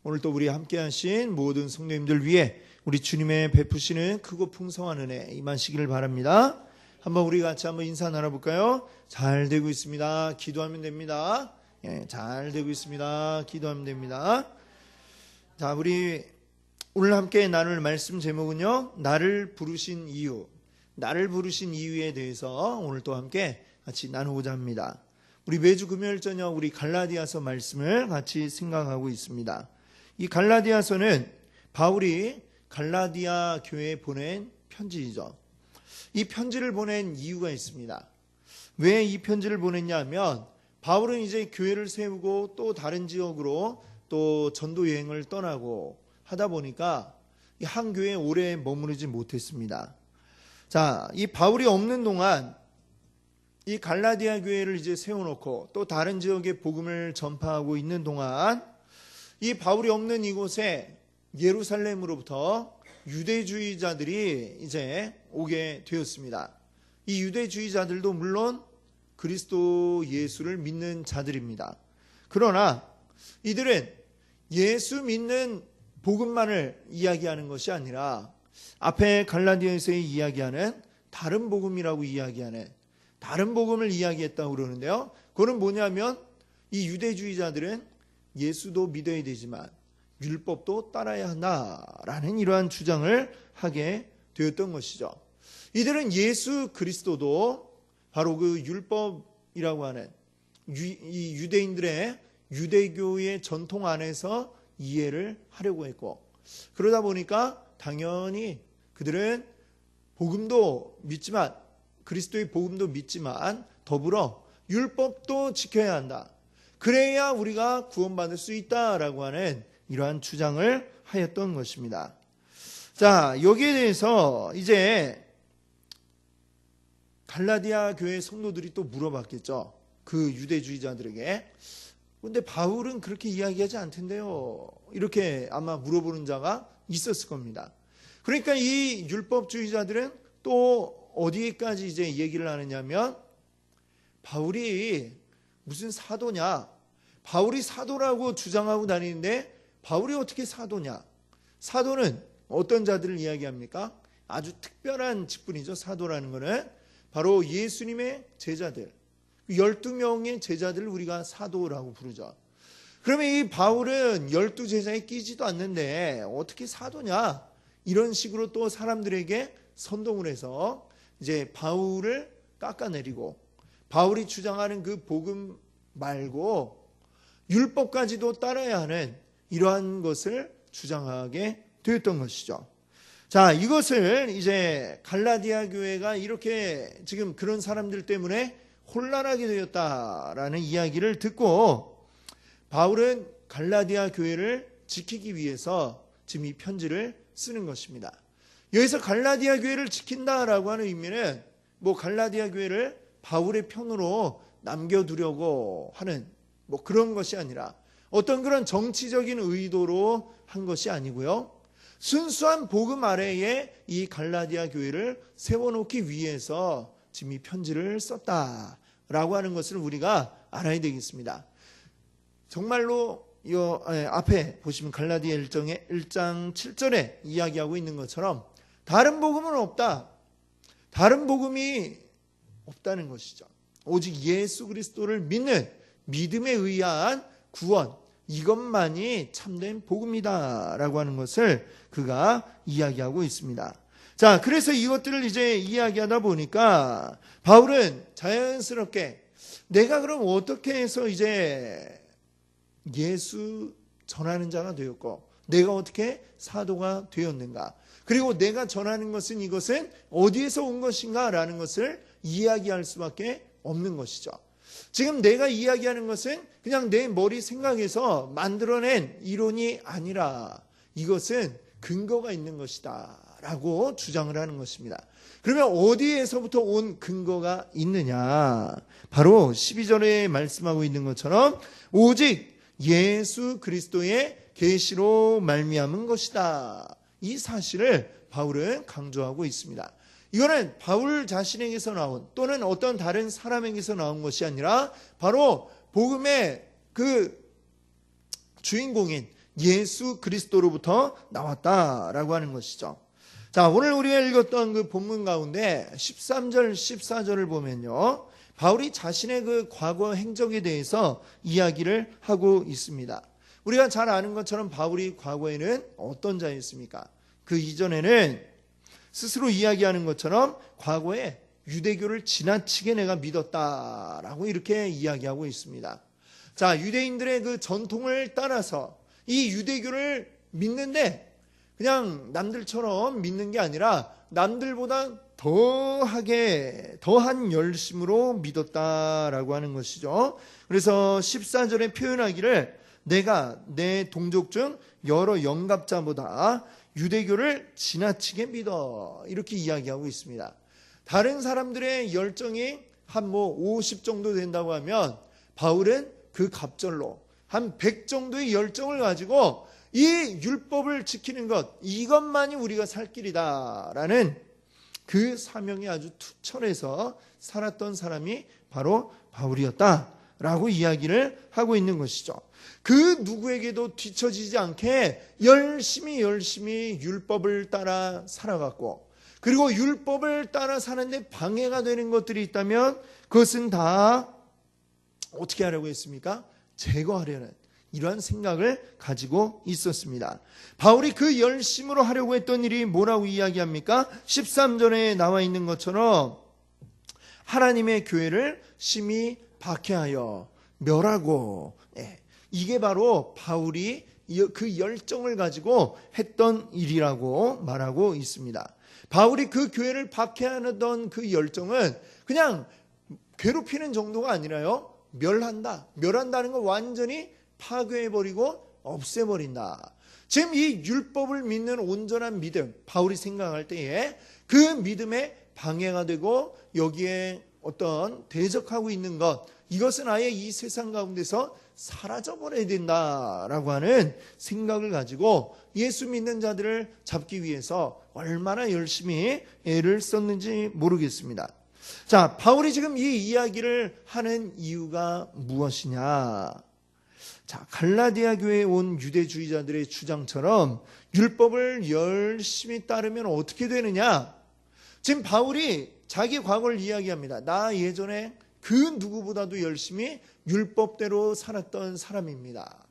오늘 또 우리 함께 하신 모든 성도님들 위해 우리 주님의 베푸시는 크고 풍성한 은혜 임하시기를 바랍니다. 한번 우리 같이 한번 인사 나눠볼까요? 잘 되고 있습니다. 기도하면 됩니다. 잘 되고 있습니다. 기도하면 됩니다. 자, 우리 오늘 함께 나눌 말씀 제목은요, 나를 부르신 이유, 나를 부르신 이유에 대해서 오늘 또 함께 같이 나누고자 합니다. 우리 매주 금요일 저녁 우리 갈라디아서 말씀을 같이 생각하고 있습니다. 이 갈라디아서는 바울이 갈라디아 교회에 보낸 편지이죠. 이 편지를 보낸 이유가 있습니다. 왜 이 편지를 보냈냐 하면 바울은 이제 교회를 세우고 또 다른 지역으로 또 전도 여행을 떠나고 하다 보니까 한 교회에 오래 머무르지 못했습니다. 자, 이 바울이 없는 동안 이 갈라디아 교회를 이제 세워놓고 또 다른 지역에 복음을 전파하고 있는 동안 이 바울이 없는 이곳에 예루살렘으로부터 유대주의자들이 이제 오게 되었습니다. 이 유대주의자들도 물론 그리스도 예수를 믿는 자들입니다. 그러나 이들은 예수 믿는 복음만을 이야기하는 것이 아니라 앞에 갈라디아에서 이야기하는 다른 복음이라고 이야기하는 다른 복음을 이야기했다고 그러는데요. 그건 뭐냐면 이 유대주의자들은 예수도 믿어야 되지만 율법도 따라야 한다라는 이러한 주장을 하게 되었던 것이죠. 이들은 예수 그리스도도 바로 그 율법이라고 하는 이 유대인들의 유대교의 전통 안에서 이해를 하려고 했고, 그러다 보니까 당연히 그들은 복음도 믿지만 그리스도의 복음도 믿지만 더불어 율법도 지켜야 한다. 그래야 우리가 구원받을 수 있다라고 하는 이러한 주장을 하였던 것입니다. 자, 여기에 대해서 이제 갈라디아 교회 성도들이 또 물어봤겠죠. 그 유대주의자들에게. 근데 바울은 그렇게 이야기하지 않던데요. 이렇게 아마 물어보는 자가 있었을 겁니다. 그러니까 이 율법주의자들은 또 어디까지 이제 얘기를 하느냐면 바울이 무슨 사도냐? 바울이 사도라고 주장하고 다니는데 바울이 어떻게 사도냐? 사도는 어떤 자들을 이야기합니까? 아주 특별한 직분이죠. 사도라는 것은 바로 예수님의 제자들, 12명의 제자들을 우리가 사도라고 부르죠. 그러면 이 바울은 12제자에 끼지도 않는데 어떻게 사도냐? 이런 식으로 또 사람들에게 선동을 해서 이제 바울을 깎아내리고 바울이 주장하는 그 복음 말고 율법까지도 따라야 하는 이러한 것을 주장하게 되었던 것이죠. 자, 이것을 이제 갈라디아 교회가 이렇게 지금 그런 사람들 때문에 혼란하게 되었다라는 이야기를 듣고 바울은 갈라디아 교회를 지키기 위해서 지금 이 편지를 쓰는 것입니다. 여기서 갈라디아 교회를 지킨다라고 하는 의미는 뭐 갈라디아 교회를 바울의 편으로 남겨두려고 하는 뭐 그런 것이 아니라 어떤 그런 정치적인 의도로 한 것이 아니고요. 순수한 복음 아래에 이 갈라디아 교회를 세워놓기 위해서 지금 이 편지를 썼다라고 하는 것을 우리가 알아야 되겠습니다. 정말로 이 앞에 보시면 갈라디아 1장 7절에 이야기하고 있는 것처럼 다른 복음은 없다. 다른 복음이 없다는 것이죠. 오직 예수 그리스도를 믿는 믿음에 의한 구원, 이것만이 참된 복음이다 라고 하는 것을 그가 이야기하고 있습니다. 자, 그래서 이것들을 이제 이야기하다 보니까 바울은 자연스럽게 내가 그럼 어떻게 해서 이제 예수 전하는 자가 되었고 내가 어떻게 사도가 되었는가, 그리고 내가 전하는 것은 이것은 어디에서 온 것인가 라는 것을 이야기할 수밖에 없는 것이죠. 지금 내가 이야기하는 것은 그냥 내 머리 생각에서 만들어낸 이론이 아니라 이것은 근거가 있는 것이다 라고 주장을 하는 것입니다. 그러면 어디에서부터 온 근거가 있느냐? 바로 12절에 말씀하고 있는 것처럼 오직 예수 그리스도의 계시로 말미암은 것이다. 이 사실을 바울은 강조하고 있습니다. 이거는 바울 자신에게서 나온 또는 어떤 다른 사람에게서 나온 것이 아니라 바로 복음의 그 주인공인 예수 그리스도로부터 나왔다라고 하는 것이죠. 자, 오늘 우리가 읽었던 그 본문 가운데 13절, 14절을 보면요, 바울이 자신의 그 과거 행적에 대해서 이야기를 하고 있습니다. 우리가 잘 아는 것처럼 바울이 과거에는 어떤 자였습니까? 그 이전에는 스스로 이야기하는 것처럼 과거에 유대교를 지나치게 내가 믿었다라고 이렇게 이야기하고 있습니다. 자, 유대인들의 그 전통을 따라서 이 유대교를 믿는데 그냥 남들처럼 믿는 게 아니라 남들보다 더한 열심으로 믿었다라고 하는 것이죠. 그래서 14절에 표현하기를 내가 내 동족 중 여러 영갑자보다 유대교를 지나치게 믿어, 이렇게 이야기하고 있습니다. 다른 사람들의 열정이 한 50 정도 된다고 하면 바울은 그 갑절로 한 100 정도의 열정을 가지고 이 율법을 지키는 것, 이것만이 우리가 살 길이다라는 그 사명이 아주 투철해서 살았던 사람이 바로 바울이었다라고 이야기를 하고 있는 것이죠. 그 누구에게도 뒤처지지 않게 열심히 율법을 따라 살아갔고, 그리고 율법을 따라 사는데 방해가 되는 것들이 있다면 그것은 다 어떻게 하려고 했습니까? 제거하려는 이러한 생각을 가지고 있었습니다. 바울이 그 열심으로 하려고 했던 일이 뭐라고 이야기합니까? 13절에 나와 있는 것처럼 하나님의 교회를 심히 박해하여 멸하고, 이게 바로 바울이 그 열정을 가지고 했던 일이라고 말하고 있습니다. 바울이 그 교회를 박해하던 그 열정은 그냥 괴롭히는 정도가 아니라요, 멸한다는 건 완전히 파괴해버리고 없애버린다. 지금 이 율법을 믿는 온전한 믿음, 바울이 생각할 때에 그 믿음에 방해가 되고 여기에 어떤 대적하고 있는 것, 이것은 아예 이 세상 가운데서 사라져버려야 된다라고 하는 생각을 가지고 예수 믿는 자들을 잡기 위해서 얼마나 열심히 애를 썼는지 모르겠습니다. 자, 바울이 지금 이 이야기를 하는 이유가 무엇이냐? 자, 갈라디아 교회에 온 유대주의자들의 주장처럼 율법을 열심히 따르면 어떻게 되느냐? 지금 바울이 자기 과거를 이야기합니다. 나 예전에 그 누구보다도 열심히 율법대로 살았던 사람입니다.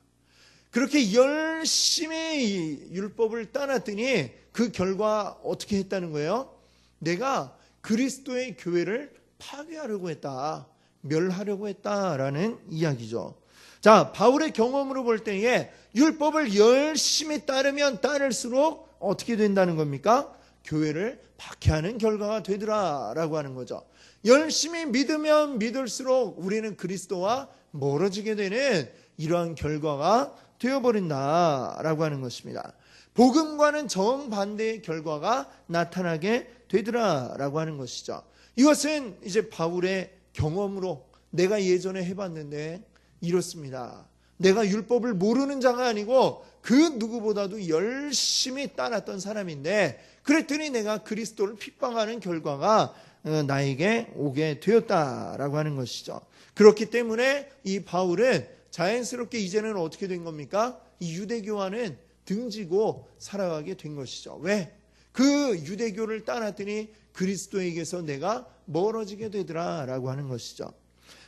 그렇게 열심히 율법을 따랐더니 그 결과 어떻게 했다는 거예요? 내가 그리스도의 교회를 파괴하려고 했다, 멸하려고 했다라는 이야기죠. 자, 바울의 경험으로 볼 때에 율법을 열심히 따르면 따를수록 어떻게 된다는 겁니까? 교회를 박해하는 결과가 되더라라고 하는 거죠. 열심히 믿으면 믿을수록 우리는 그리스도와 멀어지게 되는 이러한 결과가 되어버린다라고 하는 것입니다. 복음과는 정반대의 결과가 나타나게 되더라라고 하는 것이죠. 이것은 이제 바울의 경험으로 내가 예전에 해봤는데 이렇습니다. 내가 율법을 모르는 자가 아니고 그 누구보다도 열심히 따랐던 사람인데 그랬더니 내가 그리스도를 핍박하는 결과가 나에게 오게 되었다라고 하는 것이죠. 그렇기 때문에 이 바울은 자연스럽게 이제는 어떻게 된 겁니까? 이 유대교와는 등지고 살아가게 된 것이죠. 왜? 그 유대교를 따랐더니 그리스도에게서 내가 멀어지게 되더라라고 하는 것이죠.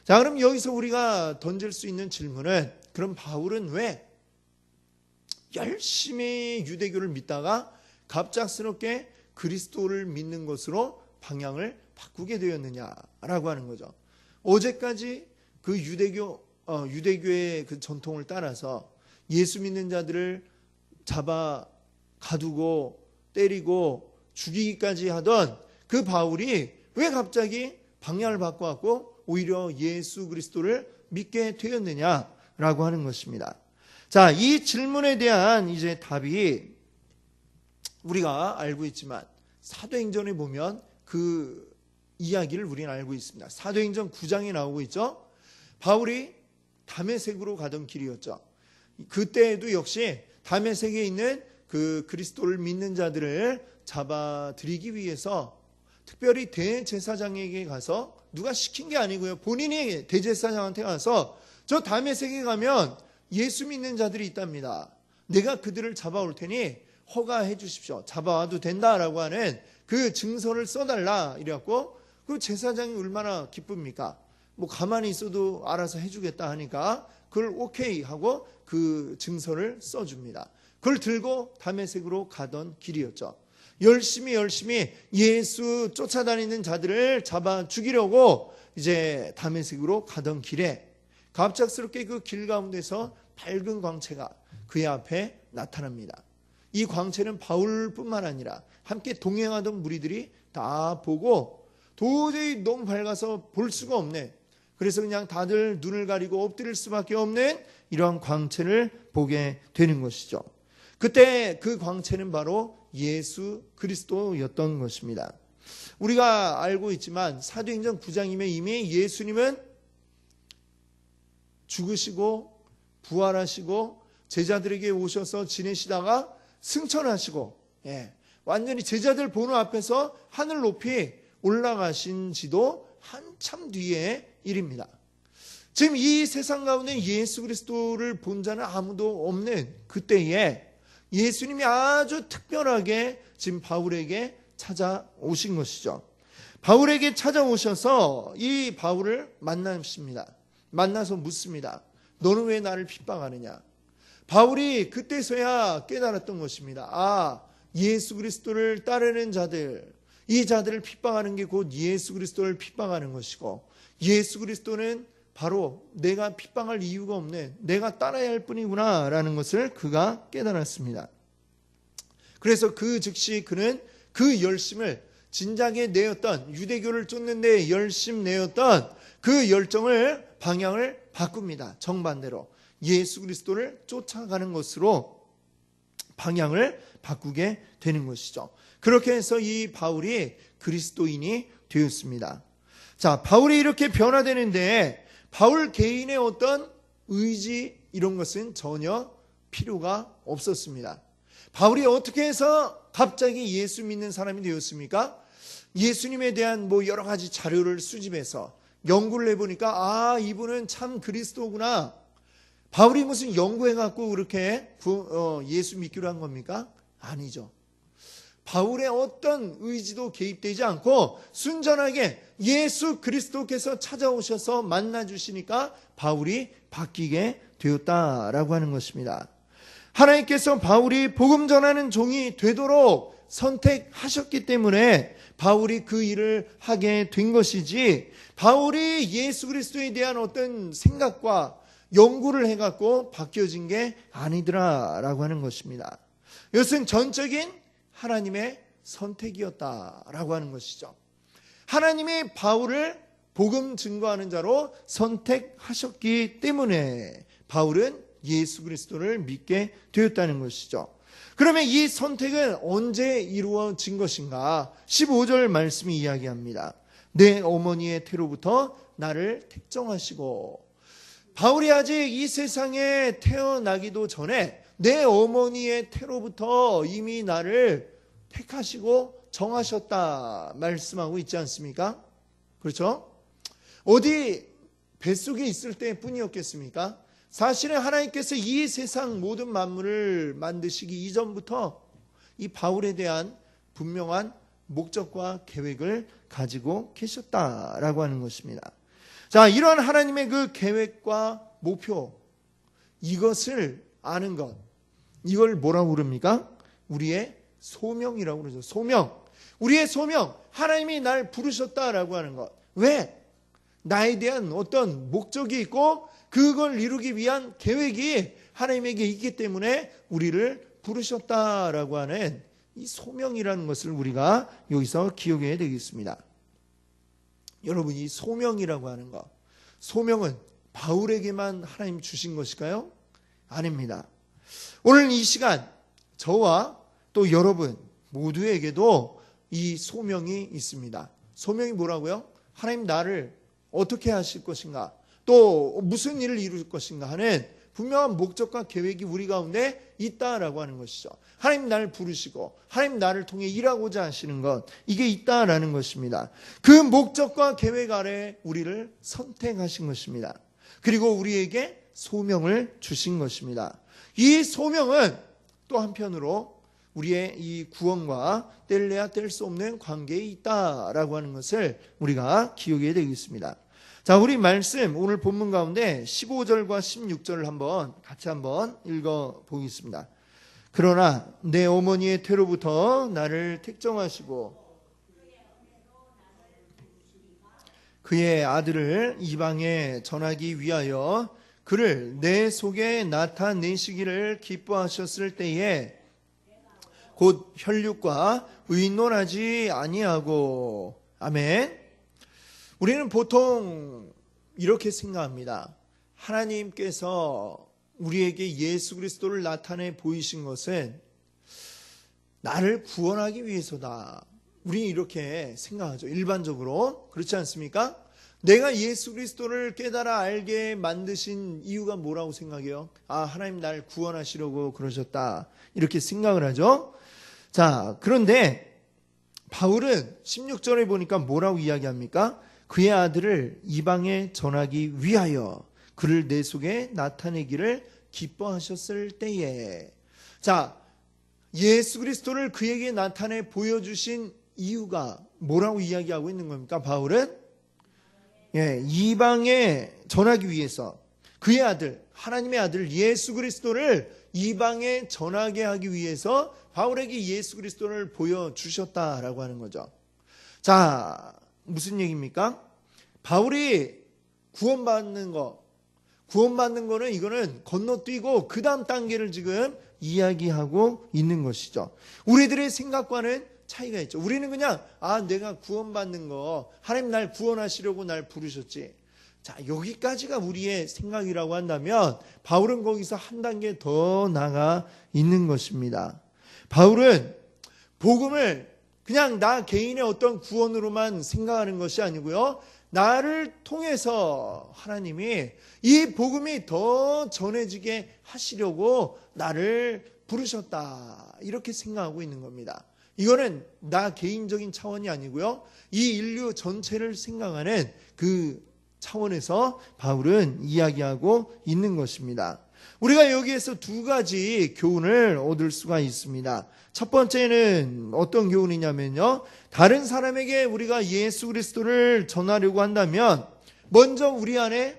자, 그럼 여기서 우리가 던질 수 있는 질문은, 그럼 바울은 왜 열심히 유대교를 믿다가 갑작스럽게 그리스도를 믿는 것으로 방향을 바꾸게 되었느냐라고 하는 거죠. 어제까지 그 유대교의 그 전통을 따라서 예수 믿는 자들을 잡아 가두고 때리고 죽이기까지 하던 그 바울이 왜 갑자기 방향을 바꿔갖고 오히려 예수 그리스도를 믿게 되었느냐라고 하는 것입니다. 자, 이 질문에 대한 이제 답이 우리가 알고 있지만 사도행전에 보면 그 이야기를 우리는 알고 있습니다. 사도행전 9장에 나오고 있죠. 바울이 다메섹으로 가던 길이었죠. 그때에도 역시 다메섹에 있는 그 그리스도를 믿는 자들을 잡아들이기 위해서 특별히 대제사장에게 가서, 누가 시킨 게 아니고요, 본인이 대제사장한테 가서 저 다메섹에 가면 예수 믿는 자들이 있답니다. 내가 그들을 잡아올 테니 허가해 주십시오. 잡아와도 된다라고 하는 그 증서를 써달라 이래갖고 그 제사장이 얼마나 기쁩니까? 뭐 가만히 있어도 알아서 해주겠다 하니까 그걸 오케이 하고 그 증서를 써줍니다. 그걸 들고 다메섹으로 가던 길이었죠. 열심히 예수 쫓아다니는 자들을 잡아 죽이려고 이제 다메섹으로 가던 길에 갑작스럽게 그 길 가운데서 밝은 광채가 그의 앞에 나타납니다. 이 광채는 바울뿐만 아니라 함께 동행하던 무리들이 다 보고 도저히 너무 밝아서 볼 수가 없네. 그래서 그냥 다들 눈을 가리고 엎드릴 수밖에 없는 이러한 광채를 보게 되는 것이죠. 그때 그 광채는 바로 예수 그리스도였던 것입니다. 우리가 알고 있지만 사도행전 9장이면 이미 예수님은 죽으시고 부활하시고 제자들에게 오셔서 지내시다가 승천하시고 완전히 제자들 보는 앞에서 하늘 높이 올라가신 지도 한참 뒤의 일입니다. 지금 이 세상 가운데 예수 그리스도를 본 자는 아무도 없는 그때에 예수님이 아주 특별하게 지금 바울에게 찾아오신 것이죠. 바울에게 찾아오셔서 이 바울을 만나십니다. 만나서 묻습니다. 너는 왜 나를 핍박하느냐? 바울이 그때서야 깨달았던 것입니다. 예수 그리스도를 따르는 자들, 이 자들을 핍박하는 게 곧 예수 그리스도를 핍박하는 것이고, 예수 그리스도는 바로 내가 핍박할 이유가 없네, 내가 따라야 할 뿐이구나 라는 것을 그가 깨달았습니다. 그래서 그 즉시 그는 그 열심을, 진작에 내었던, 유대교를 쫓는 데 열심 내었던 그 열정을, 방향을 바꿉니다. 정반대로 예수 그리스도를 쫓아가는 것으로 방향을 바꾸게 되는 것이죠. 그렇게 해서 이 바울이 그리스도인이 되었습니다. 자, 바울이 이렇게 변화되는데 바울 개인의 어떤 의지 이런 것은 전혀 필요가 없었습니다. 바울이 어떻게 해서 갑자기 예수 믿는 사람이 되었습니까? 예수님에 대한 여러 가지 자료를 수집해서 연구를 해보니까 이분은 참 그리스도구나. 바울이 무슨 연구해갖고 그렇게 예수 믿기로 한 겁니까? 아니죠. 바울의 어떤 의지도 개입되지 않고 순전하게 예수 그리스도께서 찾아오셔서 만나주시니까 바울이 바뀌게 되었다라고 하는 것입니다. 하나님께서 바울이 복음 전하는 종이 되도록 선택하셨기 때문에 바울이 그 일을 하게 된 것이지, 바울이 예수 그리스도에 대한 어떤 생각과 연구를 해갖고 바뀌어진 게 아니더라라고 하는 것입니다. 이것은 전적인 하나님의 선택이었다라고 하는 것이죠. 하나님이 바울을 복음 증거하는 자로 선택하셨기 때문에 바울은 예수 그리스도를 믿게 되었다는 것이죠. 그러면 이 선택은 언제 이루어진 것인가? 15절 말씀이 이야기합니다. 내 어머니의 태로부터 나를 택정하시고, 바울이 아직 이 세상에 태어나기도 전에 내 어머니의 태로부터 이미 나를 택하시고 정하셨다 말씀하고 있지 않습니까? 그렇죠? 어디 뱃속에 있을 때뿐이었겠습니까? 사실은 하나님께서 이 세상 모든 만물을 만드시기 이전부터 이 바울에 대한 분명한 목적과 계획을 가지고 계셨다라고 하는 것입니다. 자, 이런 하나님의 그 계획과 목표, 이것을 아는 것, 이걸 뭐라고 부릅니까? 우리의 소명이라고 그러죠. 소명. 우리의 소명, 하나님이 날 부르셨다라고 하는 것. 왜? 나에 대한 어떤 목적이 있고 그걸 이루기 위한 계획이 하나님에게 있기 때문에 우리를 부르셨다라고 하는 이 소명이라는 것을 우리가 여기서 기억해야 되겠습니다. 여러분, 이 소명이라고 하는 것, 소명은 바울에게만 하나님 주신 것일까요? 아닙니다. 오늘 이 시간 저와 또 여러분 모두에게도 이 소명이 있습니다. 소명이 뭐라고요? 하나님 나를 어떻게 하실 것인가, 또 무슨 일을 이룰 것인가 하는 분명한 목적과 계획이 우리 가운데 있다라고 하는 것이죠. 하나님 나를 부르시고 하나님 나를 통해 일하고자 하시는 것, 이게 있다라는 것입니다. 그 목적과 계획 아래 우리를 선택하신 것입니다. 그리고 우리에게 소명을 주신 것입니다. 이 소명은 또 한편으로 우리의 이 구원과 뗄래야 뗄 수 없는 관계에 있다라고 하는 것을 우리가 기억해야 되겠습니다. 자, 우리 말씀 오늘 본문 가운데 15절과 16절을 같이 한번 읽어 보겠습니다. 그러나 내 어머니의 태로부터 나를 택정하시고 그의 아들을 이방에 전하기 위하여 그를 내 속에 나타내시기를 기뻐하셨을 때에 곧 혈육과 의논하지 아니하고. 아멘. 우리는 보통 이렇게 생각합니다. 하나님께서 우리에게 예수 그리스도를 나타내 보이신 것은 나를 구원하기 위해서다. 우리는 이렇게 생각하죠. 일반적으로. 그렇지 않습니까? 내가 예수 그리스도를 깨달아 알게 만드신 이유가 뭐라고 생각해요? 하나님 날 구원하시려고 그러셨다. 이렇게 생각을 하죠. 자, 그런데 바울은 16절에 보니까 뭐라고 이야기합니까? 그의 아들을 이방에 전하기 위하여 그를 내 속에 나타내기를 기뻐하셨을 때에. 자, 예수 그리스도를 그에게 나타내 보여주신 이유가 뭐라고 이야기하고 있는 겁니까? 바울은 이방에 전하기 위해서 그의 아들, 하나님의 아들 예수 그리스도를 이방에 전하게 하기 위해서 바울에게 예수 그리스도를 보여주셨다라고 하는 거죠. 자, 무슨 얘기입니까? 바울이 구원받는 거는 이거는 건너뛰고 그 다음 단계를 지금 이야기하고 있는 것이죠. 우리들의 생각과는 차이가 있죠. 우리는 그냥 내가 구원받는 거, 하나님 날 구원하시려고 날 부르셨지. 자, 여기까지가 우리의 생각이라고 한다면 바울은 거기서 한 단계 더 나가 있는 것입니다. 바울은 복음을 그냥 나 개인의 어떤 구원으로만 생각하는 것이 아니고요, 나를 통해서 하나님이 이 복음이 더 전해지게 하시려고 나를 부르셨다, 이렇게 생각하고 있는 겁니다. 이거는 나 개인적인 차원이 아니고요, 이 인류 전체를 생각하는 그 차원에서 바울은 이야기하고 있는 것입니다. 우리가 여기에서 두 가지 교훈을 얻을 수가 있습니다. 첫 번째는 어떤 교훈이냐면요, 다른 사람에게 우리가 예수 그리스도를 전하려고 한다면 먼저 우리 안에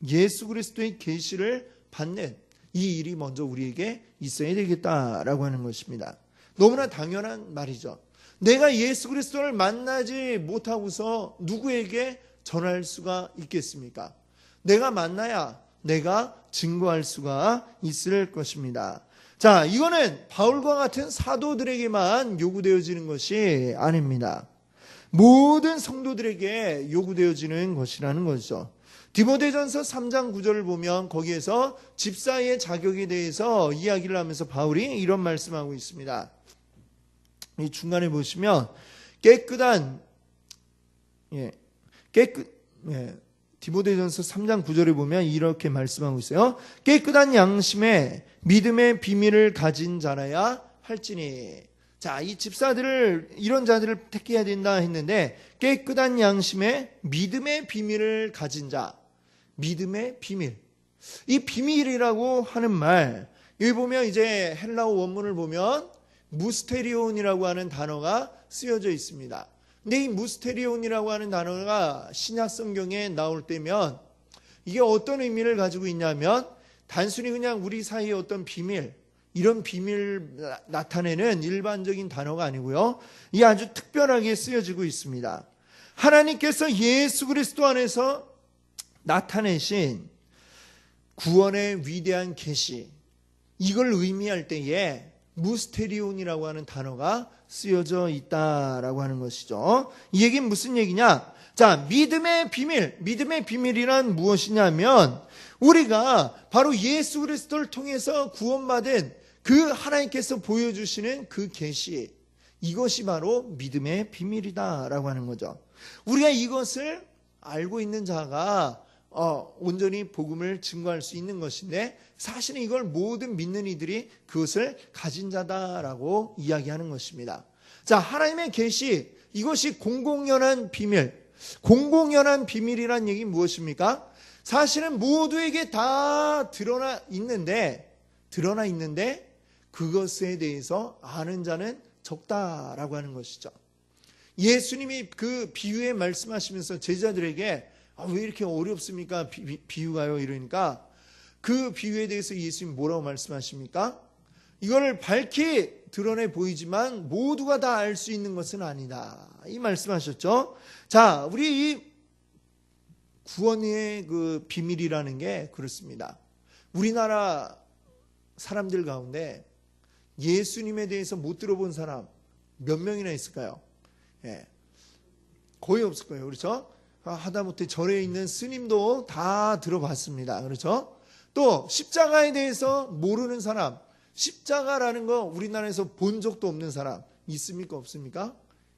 예수 그리스도의 계시를 받는 이 일이 먼저 우리에게 있어야 되겠다라고 하는 것입니다. 너무나 당연한 말이죠. 내가 예수 그리스도를 만나지 못하고서 누구에게 전할 수가 있겠습니까? 내가 만나야 내가 증거할 수가 있을 것입니다. 자, 이거는 바울과 같은 사도들에게만 요구되어지는 것이 아닙니다. 모든 성도들에게 요구되어지는 것이라는 거죠. 디모데전서 3장 9절을 보면 거기에서 집사의 자격에 대해서 이야기를 하면서 바울이 이런 말씀하고 있습니다. 이 중간에 보시면 디모데전서 3장 9절에 보면 이렇게 말씀하고 있어요. 깨끗한 양심에 믿음의 비밀을 가진 자라야 할지니. 자, 이 집사들을, 이런 자들을 택해야 된다 했는데, 깨끗한 양심에 믿음의 비밀을 가진 자. 믿음의 비밀. 이 비밀이라고 하는 말, 여기 보면 이제 헬라어 원문을 보면 무스테리온이라고 하는 단어가 쓰여져 있습니다. 근데 이 무스테리온이라고 하는 단어가 신약 성경에 나올 때면 이게 어떤 의미를 가지고 있냐면, 단순히 그냥 우리 사이의 어떤 비밀, 이런 비밀을 나타내는 일반적인 단어가 아니고요, 이게 아주 특별하게 쓰여지고 있습니다. 하나님께서 예수 그리스도 안에서 나타내신 구원의 위대한 계시, 이걸 의미할 때에 무스테리온이라고 하는 단어가 쓰여져 있다라고 하는 것이죠. 이 얘기는 무슨 얘기냐? 자, 믿음의 비밀이란 무엇이냐면, 우리가 바로 예수 그리스도를 통해서 구원받은 그 하나님께서 보여주시는 그 계시, 이것이 바로 믿음의 비밀이다라고 하는 거죠. 우리가 이것을 알고 있는 자가 온전히 복음을 증거할 수 있는 것인데, 사실은 이걸 모든 믿는 이들이 그것을 가진 자다라고 이야기하는 것입니다. 자, 하나님의 계시, 이것이 공공연한 비밀. 공공연한 비밀이란 얘기 무엇입니까? 사실은 모두에게 다 드러나 있는데 드러나 있는데 그것에 대해서 아는 자는 적다라고 하는 것이죠. 예수님이 그 비유에 말씀하시면서 제자들에게 왜 이렇게 어렵습니까? 비유가요? 이러니까 그 비유에 대해서 예수님이 뭐라고 말씀하십니까? 이걸 밝히 드러내 보이지만 모두가 다 알 수 있는 것은 아니다. 이 말씀하셨죠. 자, 우리 이 구원의 그 비밀이라는 게 그렇습니다. 우리나라 사람들 가운데 예수님에 대해서 못 들어본 사람 몇 명이나 있을까요? 예, 거의 없을 거예요. 그렇죠? 하다못해 절에 있는 스님도 다 들어봤습니다. 그렇죠? 또 십자가에 대해서 모르는 사람, 십자가라는 거 우리나라에서 본 적도 없는 사람 있습니까? 없습니까?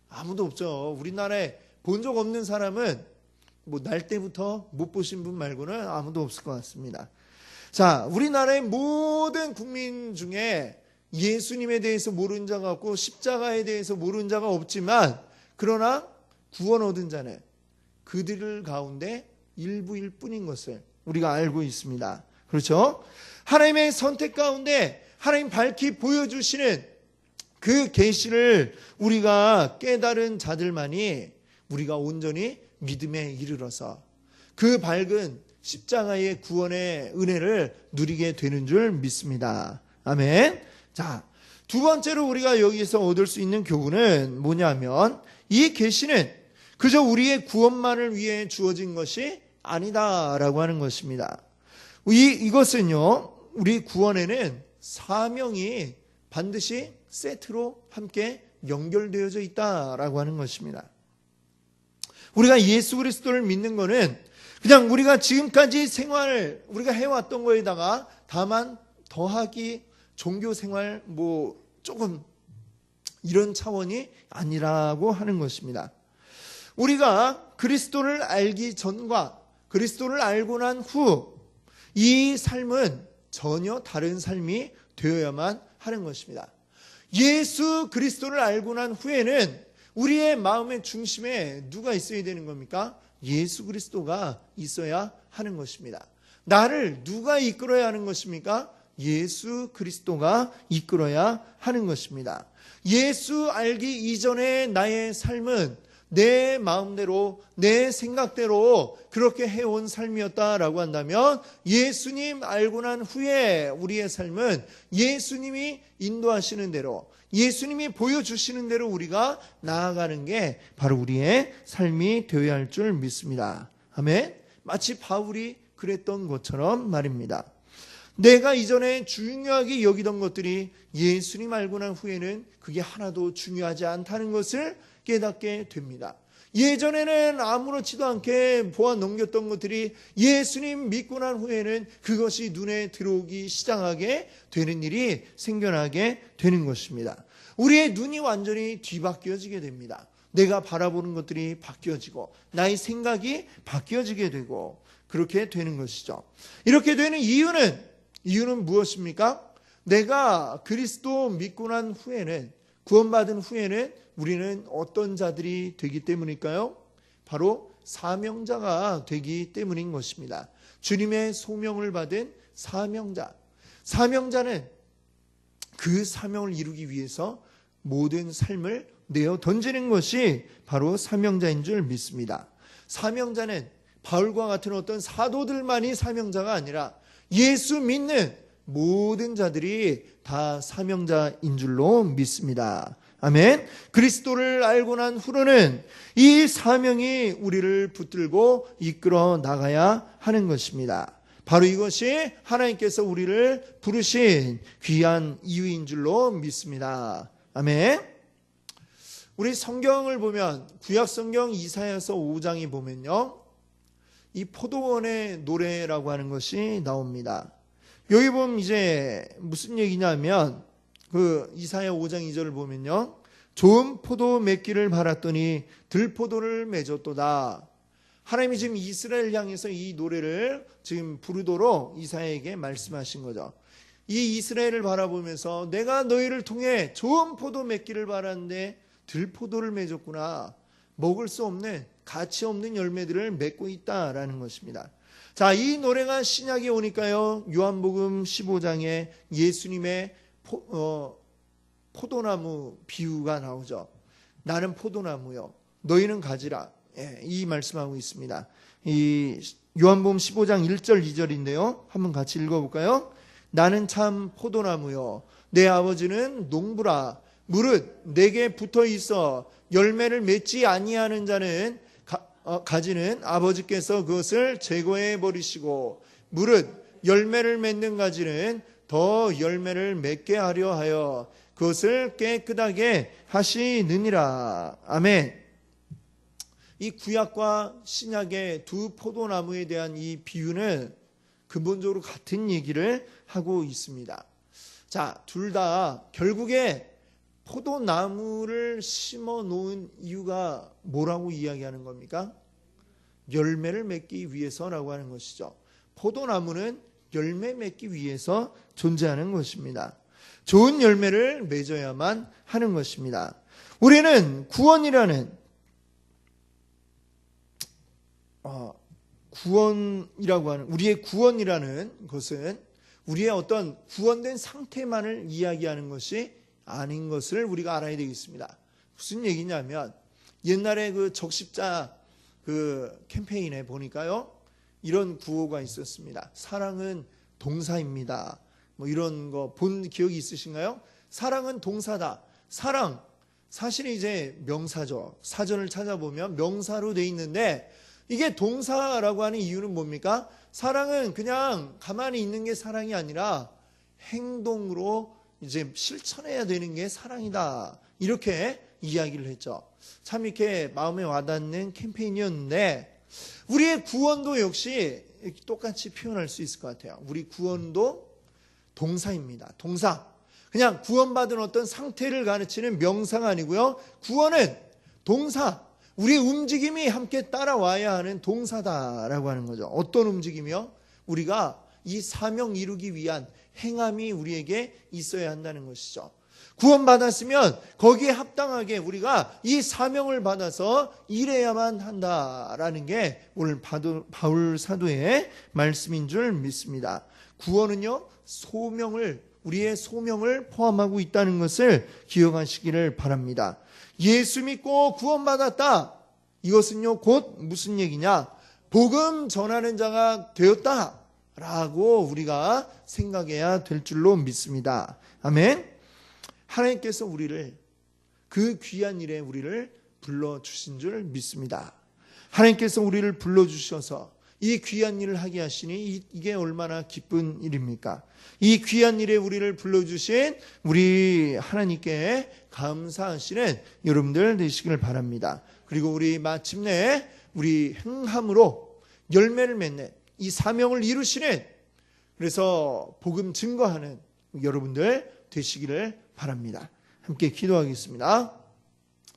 아무도 없죠. 우리나라에 본 적 없는 사람은 뭐 날 때부터 못 보신 분 말고는 아무도 없을 것 같습니다. 자, 우리나라의 모든 국민 중에 예수님에 대해서 모르는 자가 없고 십자가에 대해서 모르는 자가 없지만, 그러나 구원 얻은 자는 그들 가운데 일부일 뿐인 것을 우리가 알고 있습니다. 그렇죠? 하나님의 선택 가운데 하나님 밝히 보여주시는 그 계시를 우리가 깨달은 자들만이 우리가 온전히 믿음에 이르러서 그 밝은 십자가의 구원의 은혜를 누리게 되는 줄 믿습니다. 아멘. 자, 두 번째로 우리가 여기서 얻을 수 있는 교훈은 뭐냐면, 이 계시는 그저 우리의 구원만을 위해 주어진 것이 아니다라고 하는 것입니다. 이것은요, 우리 구원에는 사명이 반드시 세트로 함께 연결되어져 있다라고 하는 것입니다. 우리가 예수 그리스도를 믿는 것은 그냥 우리가 지금까지 생활을 우리가 해왔던 거에다가 다만 더하기 종교 생활 조금 이런 차원이 아니라고 하는 것입니다. 우리가 그리스도를 알기 전과 그리스도를 알고 난 후 이 삶은 전혀 다른 삶이 되어야만 하는 것입니다. 예수 그리스도를 알고 난 후에는 우리의 마음의 중심에 누가 있어야 되는 겁니까? 예수 그리스도가 있어야 하는 것입니다. 나를 누가 이끌어야 하는 것입니까? 예수 그리스도가 이끌어야 하는 것입니다. 예수 알기 이전의 나의 삶은 내 마음대로 내 생각대로 그렇게 해온 삶이었다라고 한다면, 예수님 알고 난 후에 우리의 삶은 예수님이 인도하시는 대로, 예수님이 보여주시는 대로 우리가 나아가는 게 바로 우리의 삶이 되어야 할 줄 믿습니다. 아멘. 마치 바울이 그랬던 것처럼 말입니다. 내가 이전에 중요하게 여기던 것들이 예수님 알고 난 후에는 그게 하나도 중요하지 않다는 것을 깨닫게 됩니다. 예전에는 아무렇지도 않게 보아 넘겼던 것들이 예수님 믿고 난 후에는 그것이 눈에 들어오기 시작하게 되는 일이 생겨나게 되는 것입니다. 우리의 눈이 완전히 뒤바뀌어지게 됩니다. 내가 바라보는 것들이 바뀌어지고 나의 생각이 바뀌어지게 되고 그렇게 되는 것이죠. 이렇게 되는 이유는 무엇입니까? 내가 그리스도 믿고 난 후에는, 구원받은 후에는 우리는 어떤 자들이 되기 때문일까요? 바로 사명자가 되기 때문인 것입니다. 주님의 소명을 받은 사명자. 사명자는 그 사명을 이루기 위해서 모든 삶을 내어 던지는 것이 바로 사명자인 줄 믿습니다. 사명자는 바울과 같은 어떤 사도들만이 사명자가 아니라 예수 믿는 모든 자들이 다 사명자인 줄로 믿습니다. 아멘. 그리스도를 알고 난 후로는 이 사명이 우리를 붙들고 이끌어 나가야 하는 것입니다. 바로 이것이 하나님께서 우리를 부르신 귀한 이유인 줄로 믿습니다. 아멘. 우리 성경을 보면 구약 성경 이사야서 5장이 보면요, 이 포도원의 노래라고 하는 것이 나옵니다. 여기 보면 이제 무슨 얘기냐면, 그 이사야 5장 2절을 보면요, 좋은 포도 맺기를 바랐더니 들포도를 맺었도다. 하나님이 지금 이스라엘 향해서 이 노래를 지금 부르도록 이사야에게 말씀하신 거죠. 이 이스라엘을 바라보면서 내가 너희를 통해 좋은 포도 맺기를 바랐는데 들포도를 맺었구나. 먹을 수 없는, 가치 없는 열매들을 맺고 있다라는 것입니다. 자, 이 노래가 신약에 오니까요, 요한복음 15장에 예수님의 포도나무 비유가 나오죠. 나는 포도나무요, 너희는 가지라. 이 말씀하고 있습니다. 이 요한복음 15장 1절 2절인데요. 한번 같이 읽어볼까요? 나는 참 포도나무요, 내 아버지는 농부라. 무릇 내게 붙어 있어 열매를 맺지 아니하는 자는 가지는 아버지께서 그것을 제거해 버리시고, 무릇 열매를 맺는 가지는 더 열매를 맺게 하려 하여 그것을 깨끗하게 하시느니라. 아멘. 이 구약과 신약의 두 포도나무에 대한 이 비유는 근본적으로 같은 얘기를 하고 있습니다. 자, 둘 다 결국에 포도나무를 심어 놓은 이유가 뭐라고 이야기하는 겁니까? 열매를 맺기 위해서라고 하는 것이죠. 포도나무는 열매 맺기 위해서 존재하는 것입니다. 좋은 열매를 맺어야만 하는 것입니다. 우리는 구원이라고 하는, 우리의 구원이라는 것은 우리의 어떤 구원된 상태만을 이야기하는 것이 아닌 것을 우리가 알아야 되겠습니다. 무슨 얘기냐면, 옛날에 그 적십자 그 캠페인에 보니까요, 이런 구호가 있었습니다. 사랑은 동사입니다. 뭐 이런 거 본 기억이 있으신가요? 사랑은 동사다. 사랑, 사실 이제 명사죠. 사전을 찾아보면 명사로 돼 있는데, 이게 동사라고 하는 이유는 뭡니까? 사랑은 그냥 가만히 있는 게 사랑이 아니라 행동으로 이제 실천해야 되는 게 사랑이다. 이렇게 이야기를 했죠. 참 이렇게 마음에 와닿는 캠페인이었는데, 우리의 구원도 역시 똑같이 표현할 수 있을 것 같아요. 우리 구원도 동사입니다. 동사. 그냥 구원받은 어떤 상태를 가르치는 명사가 아니고요. 구원은 동사. 우리의 움직임이 함께 따라와야 하는 동사다라고 하는 거죠. 어떤 움직임이요? 우리가 이 사명 이루기 위한 행함이 우리에게 있어야 한다는 것이죠. 구원받았으면 거기에 합당하게 우리가 이 사명을 받아서 일해야만 한다라는 게 오늘 바울 사도의 말씀인 줄 믿습니다. 구원은요, 우리의 소명을 포함하고 있다는 것을 기억하시기를 바랍니다. 예수 믿고 구원받았다. 이것은요, 곧 무슨 얘기냐? 복음 전하는 자가 되었다 라고 우리가 생각해야 될 줄로 믿습니다. 아멘. 하나님께서 우리를, 그 귀한 일에 우리를 불러주신 줄 믿습니다. 하나님께서 우리를 불러주셔서 이 귀한 일을 하게 하시니 이게 얼마나 기쁜 일입니까? 이 귀한 일에 우리를 불러주신 우리 하나님께 감사하시는 여러분들 되시길 바랍니다. 그리고 우리 마침내 우리 행함으로 열매를 맺는 이 사명을 이루시는, 그래서 복음 증거하는 여러분들 되시기를 바랍니다. 함께 기도하겠습니다.